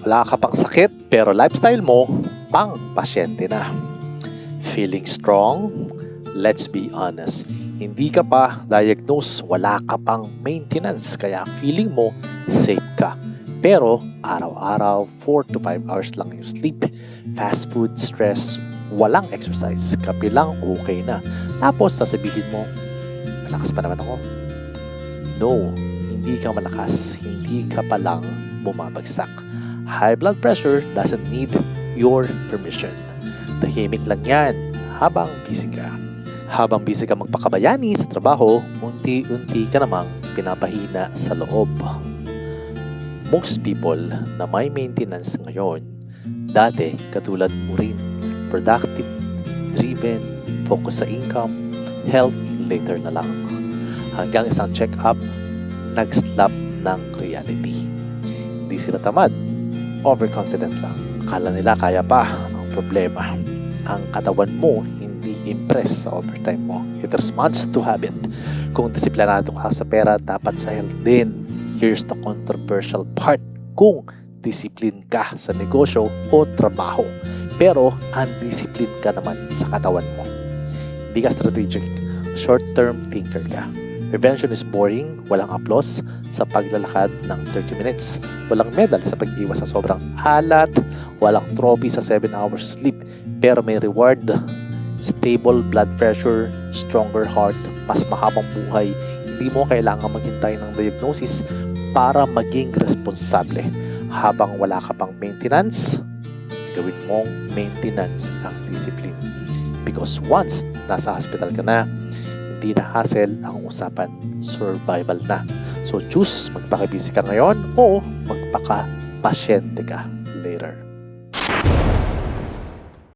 Wala ka pang sakit pero lifestyle mo pang pasyente na. Feeling strong? Let's be honest. Hindi ka pa diagnose, wala ka pang maintenance, kaya feeling mo safe ka. Pero araw-araw, 4 to 5 hours lang yung sleep, fast food, stress, walang exercise, kape lang okay na. Tapos sasabihin mo, malakas pa naman ako. No, hindi ka malakas, hindi ka pa lang bumabagsak. High blood pressure doesn't need your permission. Tahimik lang yan habang busy ka. Habang busy ka magpakabayani sa trabaho, unti-unti ka namang pinapahina sa loob. Most people na may maintenance ngayon, dati katulad mo rin, productive, driven, focus sa income, health later na lang. Hanggang isang check-up, nag-slap ng reality. Hindi sila tamad, overconfident lang. Akala nila kaya pa. Ang problema, ang katawan mo hindi impress sa overtime mo. It responds to habit. Kung disiplinado ka sa pera, dapat sa health din. Here's the controversial part. Kung discipline ka sa negosyo o trabaho, pero undisciplined ka naman sa katawan mo. Hindi ka strategic, short-term thinker ka. Prevention is boring, walang applause sa paglalakad ng 30 minutes. Walang medal sa pag-iwas sa sobrang alat, walang trophy sa 7 hours sleep, pero may reward, stable blood pressure, stronger heart, mas mahabang buhay. Hindi mo kailangan maghintay ng diagnosis para maging responsable. Habang wala ka pang maintenance, gawin mong maintenance ang discipline. Because once nasa hospital ka na, hindi na hassle ang usapan, survival na. So choose magpaka-busy ka ngayon o magpaka-pasyente ka later.